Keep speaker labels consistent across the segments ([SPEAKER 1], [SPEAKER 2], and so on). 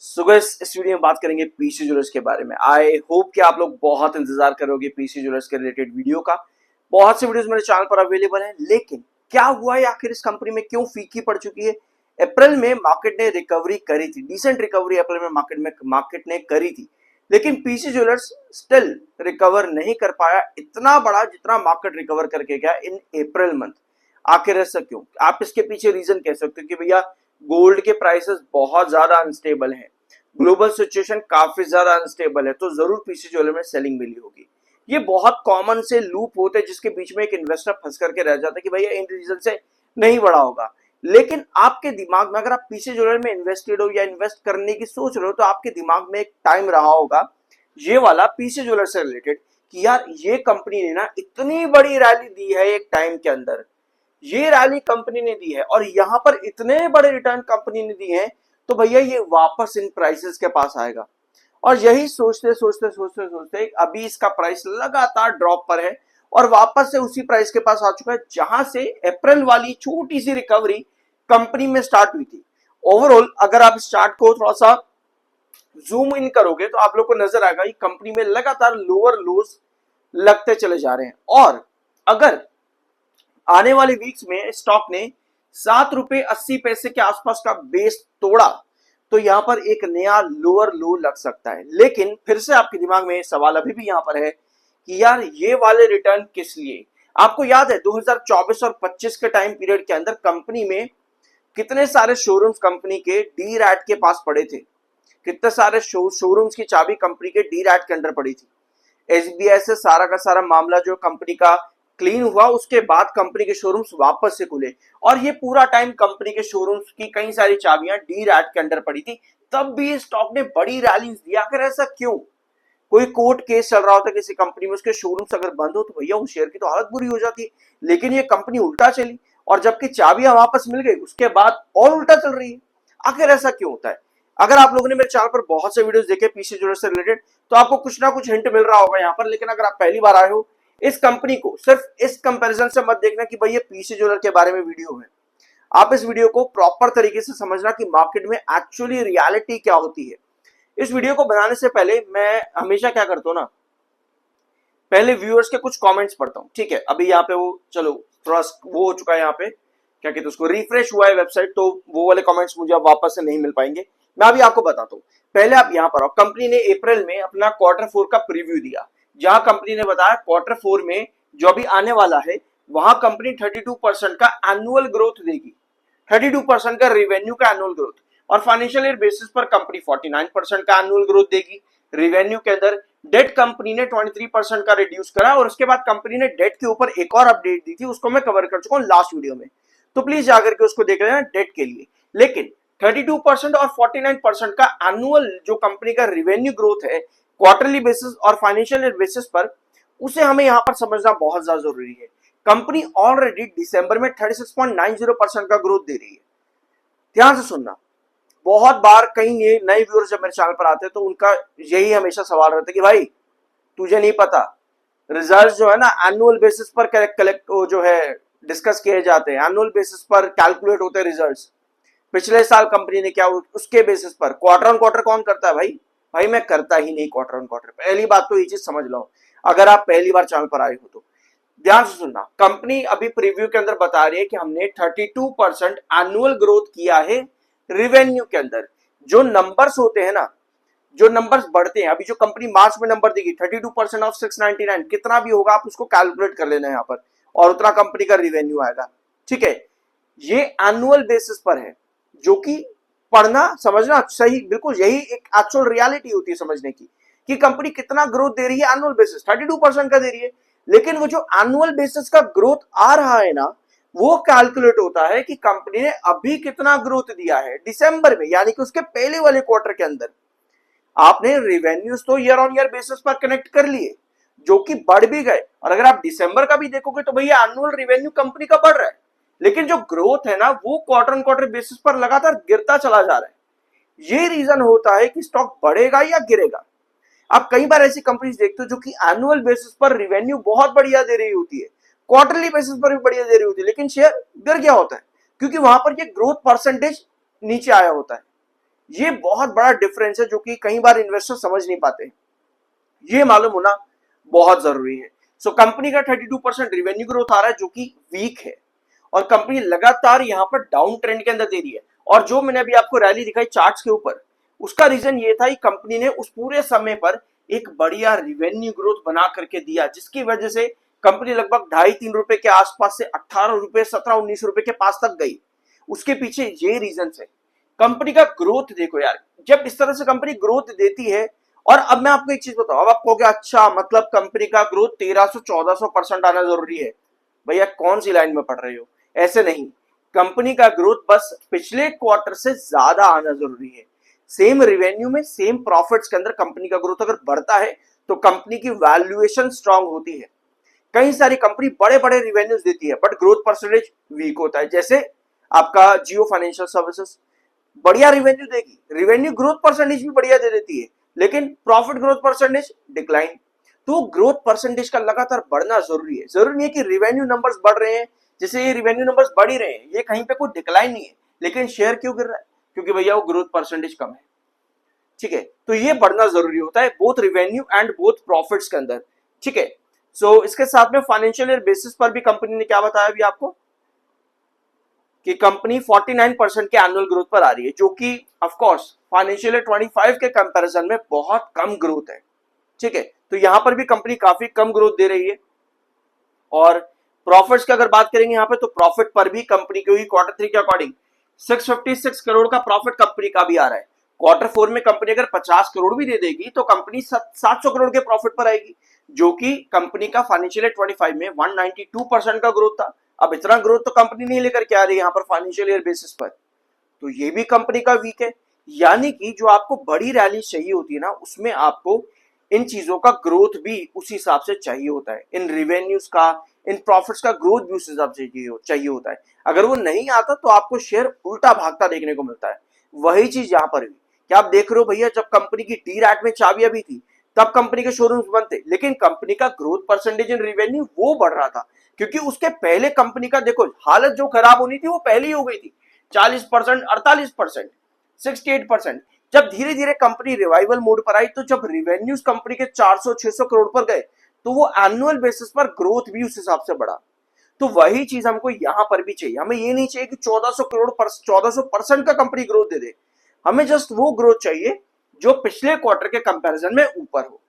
[SPEAKER 1] So guys इस video में बात करेंगे पीसी ज्वेलर्स के बारे में। आई होप कि आप लोग बहुत इंतजार करोगे पीसी ज्वेलर्स के रिलेटेड वीडियो का। बहुत से वीडियोस मेरे चैनल पर अवेलेबल हैं, लेकिन क्या हुआ है आखिर इस कंपनी में, क्यों फीकी पड़ चुकी है। अप्रैल में मार्केट ने रिकवरी करी थी, डिसेंट रिकवरी अप्रैल में मार्केट ने करी थी, लेकिन पीसी ज्वेलर्स स्टिल रिकवर नहीं कर पाया इतना बड़ा जितना मार्केट रिकवर करके गया इन अप्रैल मंथ। आखिर ऐसा क्यों? आप इसके पीछे रीजन कह सकते हो कि भैया गोल्ड के प्राइसेस बहुत ज्यादा अनस्टेबल हैं, ग्लोबल सिचुएशन काफी ज्यादा अनस्टेबल है, तो जरूर पीसी ज्वेलर में सेलिंग मिली होगी। ये बहुत कॉमन से लूप होते हैं जिसके बीच में एक इन्वेस्टर फंस करके रह जाता है कि भैया इन रीजन से नहीं बढ़ा होगा। लेकिन आपके दिमाग में अगर आप पीसी ज्वेलर में इन्वेस्टेड हो या इन्वेस्ट करने की सोच रहे हो, तो आपके दिमाग में एक टाइम रहा होगा ये वाला पीसी ज्वेलर से रिलेटेड कि यार ये कंपनी ने ना इतनी बड़ी रैली दी है एक टाइम के अंदर, ये रैली कंपनी ने दी है और यहां पर इतने बड़े रिटर्न कंपनी ने दिए हैं, तो भैया ये वापस इन प्राइसेस के पास आएगा। और यही सोचते सोचते सोचते सोचते अभी इसका प्राइस लगातार ड्रॉप पर है और वापस से उसी प्राइस के पास आ चुका है जहां से अप्रैल वाली छोटी सी रिकवरी कंपनी में स्टार्ट हुई थी। ओवरऑल अगर आप इस चार्ट को थोड़ा सा जूम इन करोगे तो आप लोग को नजर आएगा कंपनी में लगातार लोअर लोज लगते चले जा रहे हैं। और अगर आने वाले वीक्स में स्टॉक ने ₹7.80 के आसपास का बेस तोड़ा तो यहां पर एक नया लोअर लो लग सकता है। लेकिन फिर से आपके दिमाग में सवाल अभी भी यहां पर है कि यार ये वाले रिटर्न किस लिए। आपको याद है 2024 और 25 के टाइम पीरियड के अंदर कंपनी में कितने सारे शोरूम्स कंपनी के डी रैट के पास पड़े थे, कितने सारे शोरूम्स की चाबी कंपनी के डी रैट के अंदर पड़ी थी। एसबीआई से सारा का सारा मामला जो कंपनी का क्लीन हुआ, उसके बाद कंपनी के शोरूम्स वापस से खुले और ये पूरा टाइम कंपनी के शोरूम्स की कई सारी चाबियां डी रैट के अंदर पड़ी थी, तब भी स्टॉक ने बड़ी रैलीज दी। आखिर ऐसा क्यों? कोई कोर्ट केस चल रहा होता है किसी कंपनी में, उसके शोरूम्स अगर बंद हो तो भैया उस शेयर की तो हालत बुरी हो जाती है, लेकिन ये कंपनी उल्टा चली और जबकि चाबियां वापस मिल गई उसके बाद और उल्टा चल रही है। आखिर ऐसा क्यों होता है? अगर आप लोगों ने मेरे चैनल पर बहुत से वीडियोस देखे पीसी ज्वेलर्स से रिलेटेड तो आपको कुछ ना कुछ हिंट मिल रहा होगा यहाँ पर। लेकिन अगर आप पहली बार आए हो, इस कंपनी को सिर्फ इस कंपैरिजन से मत देखना कि भाई ये पीसी ज्वेलर के बारे में वीडियो है। आप इस वीडियो को प्रॉपर तरीके से समझना कि मार्केट में एक्चुअली रियलिटी क्या होती है। इस वीडियो को बनाने से पहले मैं हमेशा क्या करता हूँ ना, पहले व्यूअर्स के कुछ कमेंट्स पढ़ता हूँ। ठीक है, अभी यहाँ पे वो चलो थोड़ा वो हो चुका है, यहाँ पे क्या कहते हैं उसको, रिफ्रेश हुआ है वेबसाइट, तो वो वाले कमेंट्स मुझे अब वापस से नहीं मिल पाएंगे। मैं अभी आपको बताता हूँ। पहले आप यहाँ पर आओ। कंपनी ने अप्रैल में अपना Q4 का प्रीव्यू दिया, जहां कंपनी ने बताया Q4 में जो अभी आने वाला है वहां कंपनी 32% का एनुअल ग्रोथ देगी, 32% का रेवेन्यू का एनुअल ग्रोथ, और फाइनेंशियल ईयर बेसिस पर कंपनी 49% का एनुअल ग्रोथ देगी। रेवेन्यू के अंदर डेट कंपनी ने 23% का रिड्यूस करा और उसके बाद कंपनी ने डेट के ऊपर एक और अपडेट दी थी, उसको मैं कवर कर चुका हूं लास्ट वीडियो में, तो प्लीज जाकर के उसको देख लेना डेट के लिए। लेकिन 32% और 49% का एनुअल जो कंपनी का रेवेन्यू ग्रोथ है क्वार्टरली बेसिस और फाइनेंशियल ईयर बेसिस पर, उसे हमें यहां पर समझना बहुत ज्यादा जरूरी है। कंपनी ऑलरेडी दिसंबर में 36.90% का ग्रोथ दे रही है। ध्यान से सुनना, बहुत बार कई नए व्यूअर्स जब मेरे चैनल पर आते हैं तो उनका यही हमेशा सवाल रहता है कि भाई तुझे नहीं पता रिजल्ट जो है ना एनुअल बेसिस पर कलेक्ट जो है डिस्कस किए जाते हैं, एनुअल बेसिस पर कैलकुलेट होते हैं रिजल्ट्स। पिछले साल कंपनी ने क्या उसके बेसिस पर, क्वार्टर ऑन क्वार्टर कौन करता है भाई? भाई मैं करता ही नहीं क्वार्टर ऑन क्वार्टर। पहली बात तो ये चीज समझ लो अगर आप पहली बार चैनल पर आए हो तो। ध्यान से सुनना, कंपनी अभी प्रीव्यू के अंदर बता रही है कि हमने 32% एनुअल ग्रोथ किया है रेवेन्यू के अंदर। जो नंबर्स होते हैं ना, जो नंबर्स बढ़ते हैं, अभी जो कंपनी मार्च में नंबर देगी 32% ऑफ 699 कितना भी होगा आप उसको कैलकुलेट कर लेना यहाँ पर, और उतना कंपनी का रेवेन्यू आएगा। ठीक है, ये एनुअल बेसिस पर है, जो कि पढ़ना समझना सही, बिल्कुल यही एक एक्चुअल रियलिटी होती है समझने की कि कंपनी कितना ग्रोथ दे रही है एनुअल बेसिस, 32% का दे रही है। लेकिन वो जो एनुअल बेसिस का ग्रोथ आ रहा है ना, वो कैलकुलेट होता है कि कंपनी ने अभी कितना ग्रोथ दिया है दिसंबर में, यानी कि उसके पहले वाले क्वार्टर के अंदर। आपने रेवेन्यूज तो ईयर ऑन ईयर बेसिस पर कनेक्ट कर लिए जो कि बढ़ भी गए, और अगर आप दिसंबर का भी देखोगे तो भैया एनुअल रेवेन्यू कंपनी का बढ़ रहा है, लेकिन जो ग्रोथ है ना वो क्वार्टर ऑन क्वार्टर बेसिस पर लगातार गिरता चला जा रहा है। ये रीजन होता है कि स्टॉक बढ़ेगा या गिरेगा। आप कई बार ऐसी कंपनीज देखते हो जो कि एनुअल बेसिस पर रेवेन्यू बहुत बढ़िया दे रही होती है, क्वार्टरली बेसिस पर भी बढ़िया दे रही होती है, लेकिन शेयर गिर गया होता है क्योंकि वहां पर ये ग्रोथ परसेंटेज नीचे आया होता है। ये बहुत बड़ा डिफरेंस है जो कि कई बार इन्वेस्टर समझ नहीं पाते, ये मालूम होना बहुत जरूरी है। सो कंपनी का 32% रेवेन्यू ग्रोथ आ रहा है जो कि वीक है, और कंपनी लगातार यहां पर डाउन ट्रेंड के अंदर दे रही है। और जो मैंने अभी आपको रैली दिखाई चार्ट्स के ऊपर, उसका रीजन ये था कि कंपनी ने उस पूरे समय पर एक बढ़िया रेवेन्यू ग्रोथ बना करके दिया, जिसकी वजह से कंपनी लगभग 2.5-3 रुपए के आसपास से 18 रुपए 17-19 रुपए के पास तक गई। उसके पीछे ये रीजन है। कंपनी का ग्रोथ देखो यार, जब इस तरह से कंपनी ग्रोथ देती है, और अब मैं आपको एक चीज बताऊं, अब आप कहोगे अच्छा मतलब कंपनी का ग्रोथ 1300-1400% आना जरूरी है। भैया कौन सी लाइन में पढ़ रहे हो, ऐसे नहीं। कंपनी का ग्रोथ बस पिछले क्वार्टर से ज्यादा आना जरूरी है। सेम रेवेन्यू में सेम प्रॉफिट्स के अंदर कंपनी का ग्रोथ अगर बढ़ता है तो कंपनी की वैल्यूएशन स्ट्रांग होती है। कई सारी कंपनी बड़े बड़े रिवेन्यूज देती है बट ग्रोथ परसेंटेज वीक होता है, जैसे आपका जियो फाइनेंशियल सर्विसेज बढ़िया रिवेन्यू देगी, रिवेन्यू ग्रोथ परसेंटेज भी बढ़िया दे देती है, लेकिन प्रॉफिट ग्रोथ परसेंटेज डिक्लाइन। तो ग्रोथ परसेंटेज का लगातार बढ़ना जरूरी है। जरूरी नहीं है कि रिवेन्यू नंबर्स बढ़ रहे हैं, जैसे ये रिवेन्यू नंबर्स बढ़ ही रहे हैं, ये कहीं पे कोई डिक्लाइन नहीं है, लेकिन शेयर क्यों गिर रहा है, क्योंकि भैया वो ग्रोथ परसेंटेज कम है। ठीक है, तो ये बढ़ना जरूरी होता है both revenue and both profits के अंदर। ठीक है, सो इसके साथ में फाइनेंशियल ईयर बेसिस पर भी कंपनी ने क्या बताया अभी आपको, कि कंपनी 49% के एनुअल ग्रोथ पर आ रही है, जो कि ऑफ कोर्स फाइनेंशियल ईयर 25 के कंपैरिजन में बहुत कम ग्रोथ है। ठीक है, तो यहां पर भी कंपनी काफी कम ग्रोथ दे रही है। और प्रॉफिट्स की अगर बात करेंगे यहाँ पे, तो प्रॉफिट पर भी कंपनी की हुई क्वार्टर 3 के अकॉर्डिंग 656 करोड़ का प्रॉफिट कंपनी का भी आ रहा है। क्वार्टर 4 में कंपनी अगर 50 करोड़ भी दे देगी तो कंपनी 700 करोड़ के प्रॉफिट पर आएगी, जो कि कंपनी का फाइनेंशियल ईयर 25 में 192% का ग्रोथ था। अब इतना ग्रोथ तो कंपनी नहीं लेकर के आ रही है यहाँ पर फाइनेंशियल ईयर बेसिस पर, तो ये भी कंपनी का वीक है। यानी कि जो आपको बड़ी रैली चाहिए होती है ना, उसमें आपको इन चीजों का ग्रोथ भी उस हिसाब से चाहिए होता है, इन रिवेन्यूज का, इन प्रॉफिट्स का ग्रोथ भी उस हिसाब से चाहिए होता है। अगर वो नहीं आता तो आपको शेयर उल्टा भागता देखने को मिलता है। वही चीज यहां पर भी, क्या आप देख रहे हो भैया, जब कंपनी की डी रैट में चाबियां भी थी तब कंपनी के शोरूम्स बंद थे, लेकिन कंपनी का ग्रोथ परसेंटेज इन रिवेन्यू वो बढ़ रहा था, क्योंकि उसके पहले कंपनी का देखो हालत जो खराब होनी थी वो पहले ही हो गई थी। 40%, 48%, 68%। जब धीरे धीरे कंपनी रिवाइवल मोड पर आई, तो जब रिवेन्यूज कंपनी के 400-600 करोड़ पर गए, तो वो एनुअल बेसिस पर ग्रोथ भी उस हिसाब से बढ़ा। तो वही चीज हमको यहां पर भी चाहिए। हमें ये नहीं चाहिए कि 1400 करोड़ पर 1400% का कंपनी ग्रोथ दे दे, हमें जस्ट वो ग्रोथ चाहिए जो पिछले क्वार्टर के कंपैरिजन में ऊपर हो,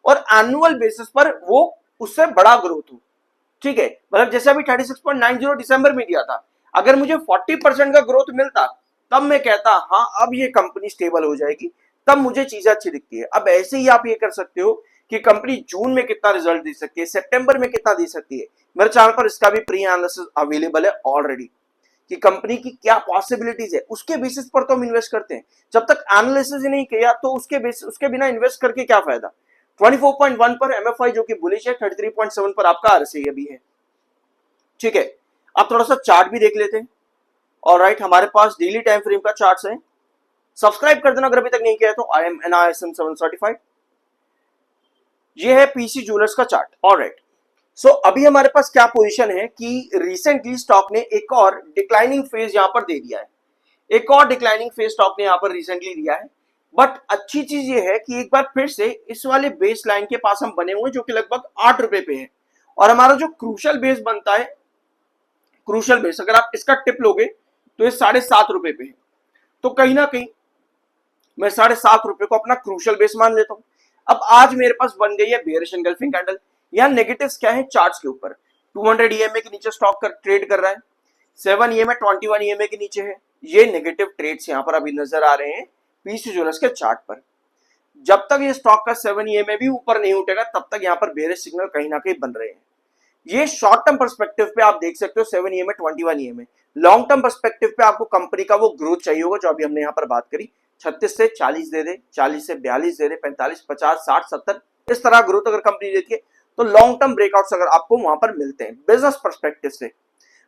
[SPEAKER 1] और एनुअल बेसिस पर वो उससे बड़ा ग्रोथ हो। ठीक है, मतलब जैसे अभी 36.90 दिसंबर में दिया था, अगर मुझे 40% का ग्रोथ मिलता तब मैं कहता हाँ अब ये कंपनी स्टेबल हो जाएगी, तब मुझे चीजें अच्छी दिखती है। अब ऐसे ही आप ये कर सकते हो कि कंपनी जून में कितना रिजल्ट दे सकती है, सितंबर में कितना दे सकती है। मेरे चैनल पर इसका भी प्री एनालिसिस अवेलेबल है ऑलरेडी, कि कंपनी की क्या पॉसिबिलिटीज है, उसके बेसिस पर तो हम इन्वेस्ट करते हैं। जब तक एनालिसिस ही नहीं किया तो उसके बिना इन्वेस्ट करके क्या फायदा। 24.1 पर एमएफआई जो कि बुलिश है, 33.7 पर आपका आरएसआई अभी है। ठीक है, आप थोड़ा सा चार्ट भी देख लेते हैं। ऑलराइट, हमारे पास डेली टाइम फ्रेम का चार्ट है, सब्सक्राइब कर देना अगर अभी तक नहीं किया है तो। I am NISM 7 certified. ये है पीसी ज्वेलर्स का चार्ट। ऑलराइट, सो अभी हमारे पास क्या पोजीशन है कि रिसेंटली स्टॉक ने एक और डिक्लाइनिंग फेज यहां पर दे दिया है, एक और डिक्लाइनिंग फेज स्टॉक ने यहां पर रिसेंटली दिया है। बट अच्छी चीज ये है कि एक बार फिर से इस वाले बेस लाइन के पास हम बने हुए जो कि लगभग 8 रुपए पे है, और हमारा जो क्रूशल बेस बनता है, क्रूशल बेस अगर आप इसका टिप लोगे तो ये 7.5 रुपए पे है। तो कहीं ना कहीं मैं 7.5 रुपए को अपना क्रूशल बेस मान लेता हूं। अब आज मेरे पास बन गई है बेयरिश एंगल्फिंग कैंडल। यहाँ नेगेटिव्स क्या है चार्ट्स के ऊपर, 200 EMA के नीचे स्टॉक ट्रेड कर रहा है, 7 EMA 21 EMA के नीचे है। ये नेगेटिव ट्रेड्स यहाँ पर अभी नजर आ रहे हैं पीसी ज्वेलर्स के चार्ट पर। जब तक ये स्टॉक का 7 EMA भी ऊपर नहीं उठेगा तब तक यहाँ पर बेयरिश सिग्नल कहीं ना कहीं बन रहे हैं। ये शॉर्ट टर्म पर्सपेक्टिव पे आप देख सकते हो 7 EMA 21 EMA। Long term perspective पे आपको कंपनी का वो ग्रोथ चाहिए होगा जो अभी हमने यहाँ पर बात करी, 36 से 40 दे दे, 40 से 42 दे दे, 45, 50, 60, 70, इस तरह ग्रोथ अगर कंपनी देती है तो लॉन्ग टर्म ब्रेकआउट्स अगर आपको वहां पर मिलते हैं बिजनेस पर्सपेक्टिव से।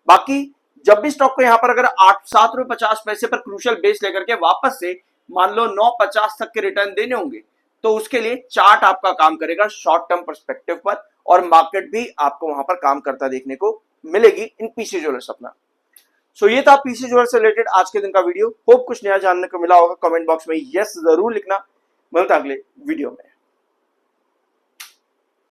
[SPEAKER 1] बाकी जब भी स्टॉक को यहाँ पर अगर 7.50 पर क्रूशल बेस लेकर के वापस से मान लो 9.50 तक के रिटर्न देने होंगे, तो उसके लिए चार्ट आपका काम करेगा शॉर्ट टर्म पर्सपेक्टिव पर, और मार्केट भी आपको वहां पर काम करता देखने को मिलेगी इन पीसी ज्वेलर्स अपना। सो ये था पीसी ज्वेलर्स से रिलेटेड आज के दिन का वीडियो। होप कुछ नया जानने को मिला होगा। कमेंट बॉक्स में यस जरूर लिखना। मिलता अगले वीडियो में।